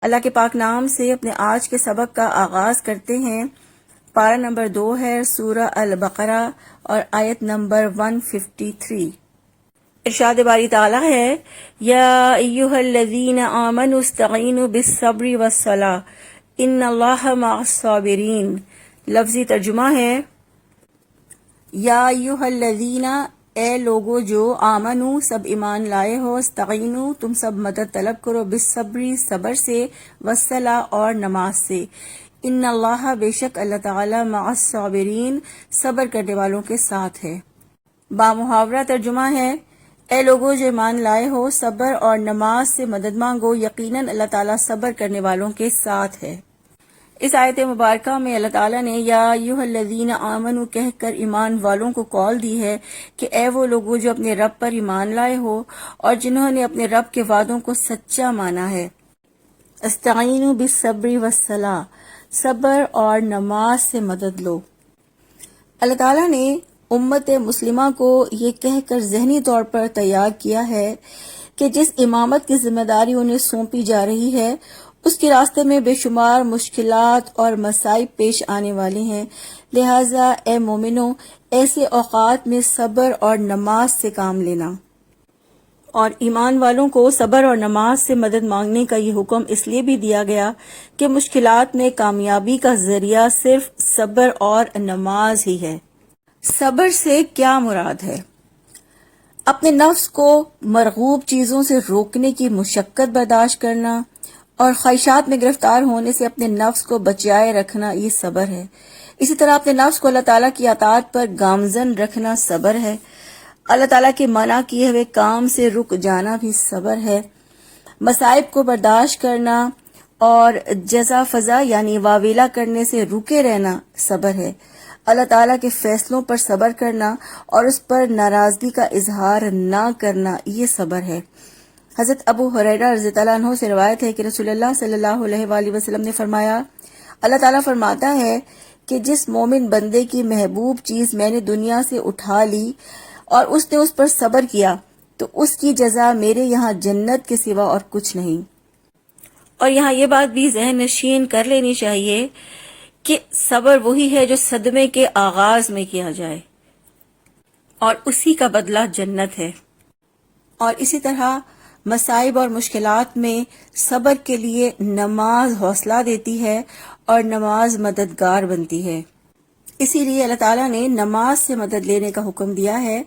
اللہ کے پاک نام سے اپنے آج کے سبق کا آغاز کرتے ہیں۔ پارہ نمبر 2 ہے سورہ البقرہ اور آیت نمبر 153۔ ارشاد باری تعالیٰ ہے، یا ایہا الذین آمنوا استعینوا بالصبر والصلاۃ ان اللہ مع الصابرین۔ لفظی ترجمہ ہے، یا ایہا الذین، اے لوگو جو آمنو سب ایمان لائے ہو، استعینو تم سب مدد طلب کرو، بالصبر صبر سے، والصلاۃ اور نماز سے، ان اللہ بے شک اللہ تعالی مع الصابرین صبر کرنے والوں کے ساتھ ہے۔ بامحاورہ ترجمہ ہے، اے لوگو جو ایمان لائے ہو، صبر اور نماز سے مدد مانگو، یقیناً اللہ تعالیٰ صبر کرنے والوں کے ساتھ ہے۔ اس آیت مبارکہ میں اللہ تعالیٰ نے یا ایھا الذین آمنوا کہہ کر ایمان والوں کو کال دی ہے کہ اے وہ لوگوں جو اپنے رب پر ایمان لائے ہو اور جنہوں نے اپنے رب کے وعدوں کو سچا مانا ہے۔ استعینوا بالصبر والصلاۃ، صبر اور نماز سے مدد لو۔ اللہ تعالیٰ نے امت مسلمہ کو یہ کہہ کر ذہنی طور پر تیار کیا ہے کہ جس امامت کی ذمہ داری انہیں سونپی جا رہی ہے اس کے راستے میں بے شمار مشکلات اور مصائب پیش آنے والے ہیں، لہٰذا اے مومنو ایسے اوقات میں صبر اور نماز سے کام لینا۔ اور ایمان والوں کو صبر اور نماز سے مدد مانگنے کا یہ حکم اس لیے بھی دیا گیا کہ مشکلات میں کامیابی کا ذریعہ صرف صبر اور نماز ہی ہے۔ صبر سے کیا مراد ہے؟ اپنے نفس کو مرغوب چیزوں سے روکنے کی مشقت برداشت کرنا اور خواہشات میں گرفتار ہونے سے اپنے نفس کو بچائے رکھنا، یہ صبر ہے۔ اسی طرح اپنے نفس کو اللہ تعالیٰ کی اطاعت پر گامزن رکھنا صبر ہے۔ اللہ تعالیٰ کے منع کیے ہوئے کام سے رک جانا بھی صبر ہے۔ مصائب کو برداشت کرنا اور جزا فضا یعنی واویلا کرنے سے رکے رہنا صبر ہے۔ اللہ تعالیٰ کے فیصلوں پر صبر کرنا اور اس پر ناراضگی کا اظہار نہ کرنا، یہ صبر ہے۔ حضرت ابو ہریرہ رضی اللہ عنہ سے روایت ہے کہ رسول اللہ صلی اللہ علیہ وآلہ وسلم نے فرمایا، اللہ تعالیٰ فرماتا ہے کہ جس مومن بندے کی محبوب چیز میں نے دنیا سے اٹھا لی اور اس نے اس پر صبر کیا تو اس کی جزا میرے یہاں جنت کے سوا اور کچھ نہیں۔ اور یہاں یہ بات بھی ذہن نشین کر لینی چاہیے کہ صبر وہی ہے جو صدمے کے آغاز میں کیا جائے اور اسی کا بدلہ جنت ہے۔ اور اسی طرح مصائب اور مشکلات میں صبر کے لیے نماز حوصلہ دیتی ہے اور نماز مددگار بنتی ہے۔ اسی لیے اللہ تعالیٰ نے نماز سے مدد لینے کا حکم دیا ہے۔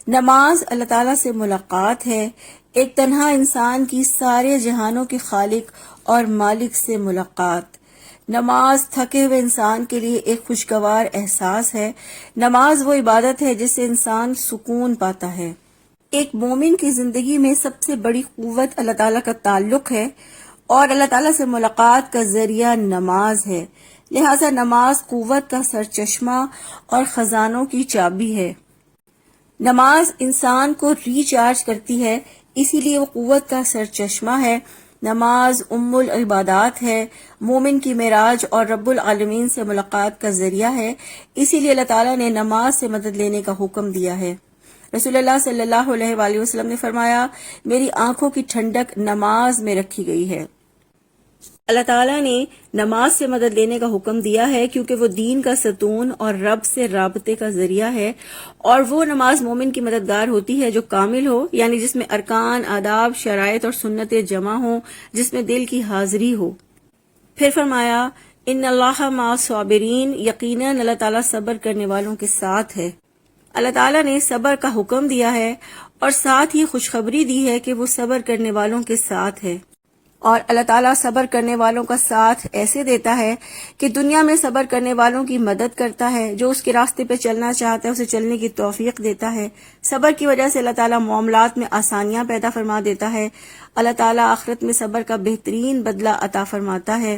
نماز اللہ تعالیٰ سے ملاقات ہے، ایک تنہا انسان کی سارے جہانوں کے خالق اور مالک سے ملاقات۔ نماز تھکے ہوئے انسان کے لیے ایک خوشگوار احساس ہے۔ نماز وہ عبادت ہے جس سے انسان سکون پاتا ہے۔ ایک مومن کی زندگی میں سب سے بڑی قوت اللہ تعالیٰ کا تعلق ہے اور اللہ تعالیٰ سے ملاقات کا ذریعہ نماز ہے، لہٰذا نماز قوت کا سرچشمہ اور خزانوں کی چابی ہے۔ نماز انسان کو ریچارج کرتی ہے، اسی لیے وہ قوت کا سرچشمہ ہے۔ نماز ام العبادات ہے، مومن کی معراج اور رب العالمین سے ملاقات کا ذریعہ ہے، اسی لیے اللہ تعالیٰ نے نماز سے مدد لینے کا حکم دیا ہے۔ رسول اللہ صلی اللہ علیہ وآلہ وسلم نے فرمایا، میری آنکھوں کی ٹھنڈک نماز میں رکھی گئی ہے۔ اللہ تعالیٰ نے نماز سے مدد لینے کا حکم دیا ہے کیونکہ وہ دین کا ستون اور رب سے رابطے کا ذریعہ ہے، اور وہ نماز مومن کی مددگار ہوتی ہے جو کامل ہو، یعنی جس میں ارکان، آداب، شرائط اور سنتیں جمع ہوں، جس میں دل کی حاضری ہو۔ پھر فرمایا، ان اللہ مع الصابرین، یقیناً اللہ تعالیٰ صبر کرنے والوں کے ساتھ ہے۔ اللہ تعالیٰ نے صبر کا حکم دیا ہے اور ساتھ ہی خوشخبری دی ہے کہ وہ صبر کرنے والوں کے ساتھ ہے۔ اور اللہ تعالیٰ صبر کرنے والوں کا ساتھ ایسے دیتا ہے کہ دنیا میں صبر کرنے والوں کی مدد کرتا ہے، جو اس کے راستے پہ چلنا چاہتا ہے اسے چلنے کی توفیق دیتا ہے۔ صبر کی وجہ سے اللہ تعالیٰ معاملات میں آسانیاں پیدا فرما دیتا ہے۔ اللہ تعالیٰ آخرت میں صبر کا بہترین بدلہ عطا فرماتا ہے۔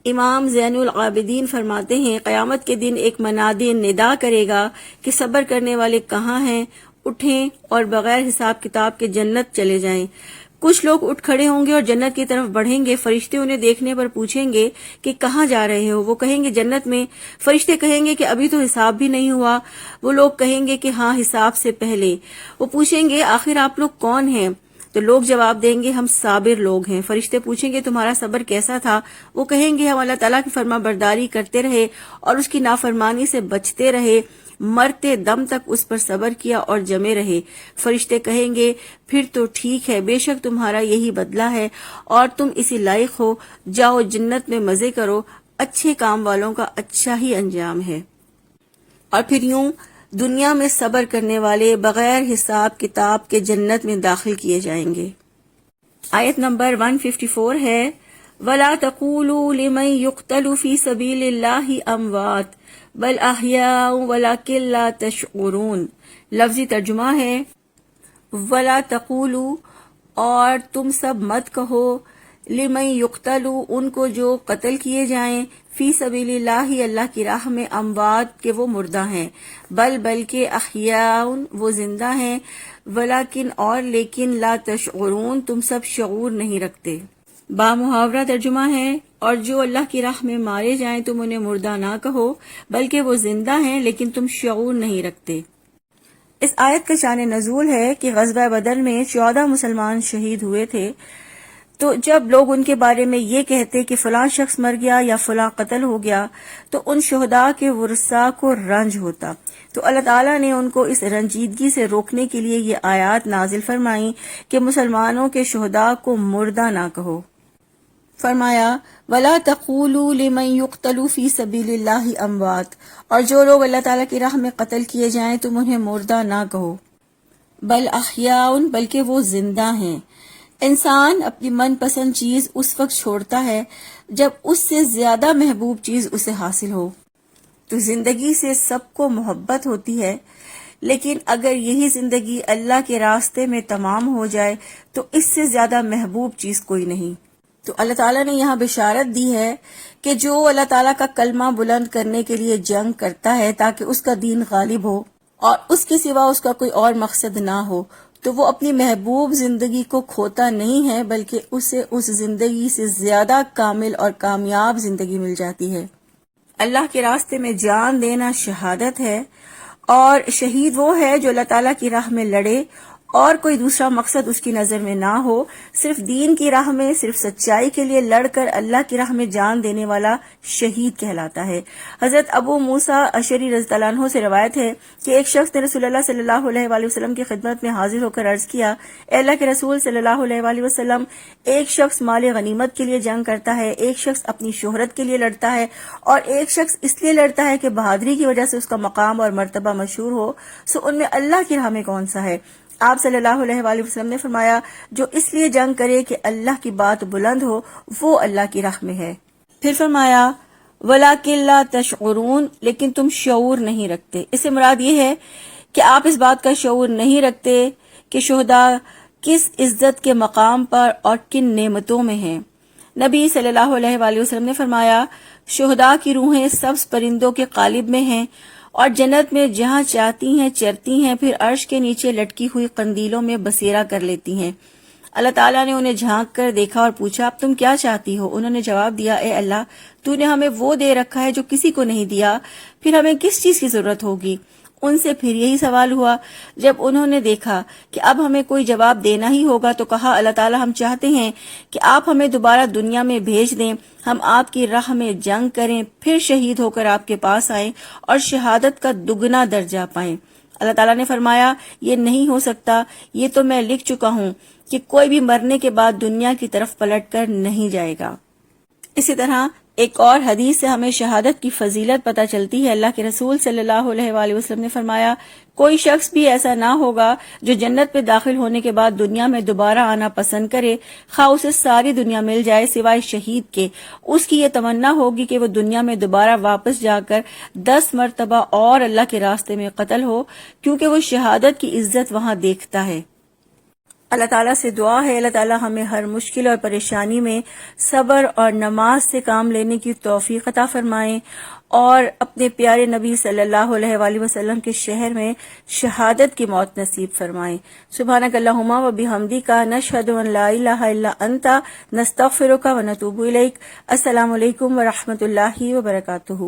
امام زین العابدین فرماتے ہیں، قیامت کے دن ایک منادی ندا کرے گا کہ صبر کرنے والے کہاں ہیں، اٹھیں اور بغیر حساب کتاب کے جنت چلے جائیں۔ کچھ لوگ اٹھ کھڑے ہوں گے اور جنت کی طرف بڑھیں گے۔ فرشتے انہیں دیکھنے پر پوچھیں گے کہ کہاں جا رہے ہو؟ وہ کہیں گے جنت میں۔ فرشتے کہیں گے کہ ابھی تو حساب بھی نہیں ہوا۔ وہ لوگ کہیں گے کہ ہاں، حساب سے پہلے۔ وہ پوچھیں گے آخر آپ لوگ کون ہیں؟ تو لوگ جواب دیں گے ہم صابر لوگ ہیں۔ فرشتے پوچھیں گے تمہارا صبر کیسا تھا؟ وہ کہیں گے ہم اللہ تعالیٰ کی فرما برداری کرتے رہے اور اس کی نافرمانی سے بچتے رہے، مرتے دم تک اس پر صبر کیا اور جمے رہے۔ فرشتے کہیں گے پھر تو ٹھیک ہے، بے شک تمہارا یہی بدلہ ہے اور تم اسی لائق ہو، جاؤ جنت میں مزے کرو، اچھے کام والوں کا اچھا ہی انجام ہے۔ اور پھر یوں دنیا میں صبر کرنے والے بغیر حساب کتاب کے جنت میں داخل کیے جائیں گے۔ آیت نمبر 154 ہے وَلَا تَقُولُوا لِمَن يُقْتَلُ فِي سَبِيلِ اللَّهِ أَمْوَاتٌ بَلْ أَحْيَاءٌ وَلَكِن لَا تَشْعُرُونَ۔ لفظی ترجمہ ہے وَلَا تَقُولُوا اور تم سب مت کہو لمن یقتل ان کو جو قتل کیے جائیں فی سبیل اللہ اللہ کی راہ میں اموات کہ وہ مردہ ہیں، بلکہ احیاء وہ زندہ ہیں، ولیکن اور لیکن لا تشعرون تم سب شعور نہیں رکھتے۔ با محاورہ ترجمہ ہے اور جو اللہ کی راہ میں مارے جائیں تم انہیں مردہ نہ کہو بلکہ وہ زندہ ہیں لیکن تم شعور نہیں رکھتے۔ اس آیت کا شان نزول ہے کہ غزوہ بدر میں 14 مسلمان شہید ہوئے تھے، تو جب لوگ ان کے بارے میں یہ کہتے کہ فلاں شخص مر گیا یا فلاں قتل ہو گیا تو ان شہداء کے ورثاء کو رنج ہوتا، تو اللہ تعالیٰ نے ان کو اس رنجیدگی سے روکنے کے لیے یہ آیات نازل فرمائیں کہ مسلمانوں کے شہداء کو مردہ نہ کہو۔ فرمایا وَلَا تَقُولُوا لِمَن يُقْتَلُ فِي سَبِيلِ اللَّهِ أَمْوَاتٌ اور جو لوگ اللہ تعالیٰ کی راہ میں قتل کیے جائیں تم انہیں مردہ نہ کہو، بل احیاء بلکہ وہ زندہ ہیں۔ انسان اپنی من پسند چیز اس وقت چھوڑتا ہے جب اس سے زیادہ محبوب چیز اسے حاصل ہو، تو زندگی سے سب کو محبت ہوتی ہے، لیکن اگر یہی زندگی اللہ کے راستے میں تمام ہو جائے تو اس سے زیادہ محبوب چیز کوئی نہیں۔ تو اللہ تعالیٰ نے یہاں بشارت دی ہے کہ جو اللہ تعالیٰ کا کلمہ بلند کرنے کے لیے جنگ کرتا ہے تاکہ اس کا دین غالب ہو اور اس کے سوا اس کا کوئی اور مقصد نہ ہو، تو وہ اپنی محبوب زندگی کو کھوتا نہیں ہے بلکہ اسے اس زندگی سے زیادہ کامل اور کامیاب زندگی مل جاتی ہے۔ اللہ کے راستے میں جان دینا شہادت ہے، اور شہید وہ ہے جو اللہ تعالیٰ کی راہ میں لڑے اور کوئی دوسرا مقصد اس کی نظر میں نہ ہو، صرف دین کی راہ میں صرف سچائی کے لیے لڑ کر اللہ کی راہ میں جان دینے والا شہید کہلاتا ہے۔ حضرت ابو موسیٰ اشعری رضی اللہ عنہ سے روایت ہے کہ ایک شخص نے رسول اللہ صلی اللہ علیہ وآلہ وسلم کی خدمت میں حاضر ہو کر عرض کیا، اے اللہ کے رسول صلی اللہ علیہ وآلہ وسلم، ایک شخص مال غنیمت کے لیے جنگ کرتا ہے، ایک شخص اپنی شہرت کے لیے لڑتا ہے اور ایک شخص اس لیے لڑتا ہے کہ بہادری کی وجہ سے اس کا مقام اور مرتبہ مشہور ہو، سو ان میں اللہ کی راہ میں کون سا ہے؟ آپ صلی اللہ علیہ وآلہ وسلم نے فرمایا جو اس لیے جنگ کرے کہ اللہ کی بات بلند ہو وہ اللہ کی راہ میں ہے۔ پھر فرمایا وَلَٰكِن لَا تَشْعُرُونَ لیکن تم شعور نہیں رکھتے۔ اس سے مراد یہ ہے کہ آپ اس بات کا شعور نہیں رکھتے کہ شہداء کس عزت کے مقام پر اور کن نعمتوں میں ہیں۔ نبی صلی اللہ علیہ وآلہ وسلم نے فرمایا شہداء کی روحیں سبز پرندوں کے قالب میں ہیں اور جنت میں جہاں چاہتی ہیں چرتی ہیں، پھر عرش کے نیچے لٹکی ہوئی قندیلوں میں بسیرا کر لیتی ہیں۔ اللہ تعالیٰ نے انہیں جھانک کر دیکھا اور پوچھا اب تم کیا چاہتی ہو؟ انہوں نے جواب دیا اے اللہ تو نے ہمیں وہ دے رکھا ہے جو کسی کو نہیں دیا، پھر ہمیں کس چیز کی ضرورت ہوگی؟ ان سے پھر یہی سوال ہوا۔ جب انہوں نے دیکھا کہ اب ہمیں کوئی جواب دینا ہی ہوگا تو کہا اللہ تعالیٰ ہم چاہتے ہیں کہ آپ ہمیں دوبارہ دنیا میں بھیج دیں، ہم آپ کی راہ میں جنگ کریں، پھر شہید ہو کر آپ کے پاس آئیں اور شہادت کا دگنا درجہ پائیں۔ اللہ تعالیٰ نے فرمایا یہ نہیں ہو سکتا، یہ تو میں لکھ چکا ہوں کہ کوئی بھی مرنے کے بعد دنیا کی طرف پلٹ کر نہیں جائے گا۔ اسی طرح ایک اور حدیث سے ہمیں شہادت کی فضیلت پتہ چلتی ہے۔ اللہ کے رسول صلی اللہ علیہ وآلہ وسلم نے فرمایا کوئی شخص بھی ایسا نہ ہوگا جو جنت میں داخل ہونے کے بعد دنیا میں دوبارہ آنا پسند کرے، خواہ اسے ساری دنیا مل جائے سوائے شہید کے۔ اس کی یہ تمنا ہوگی کہ وہ دنیا میں دوبارہ واپس جا کر 10 مرتبہ اور اللہ کے راستے میں قتل ہو، کیونکہ وہ شہادت کی عزت وہاں دیکھتا ہے۔ اللہ تعالیٰ سے دعا ہے اللہ تعالیٰ ہمیں ہر مشکل اور پریشانی میں صبر اور نماز سے کام لینے کی توفیق عطا فرمائیں اور اپنے پیارے نبی صلی اللہ علیہ وآلہ وسلم کے شہر میں شہادت کی موت نصیب فرمائیں۔ سبحانک اللہم و بحمدک نشہد ان لا الہ الا انت نستغفرک و نتوب الیک۔ السلام علیکم ورحمۃ اللہ وبرکاتہ۔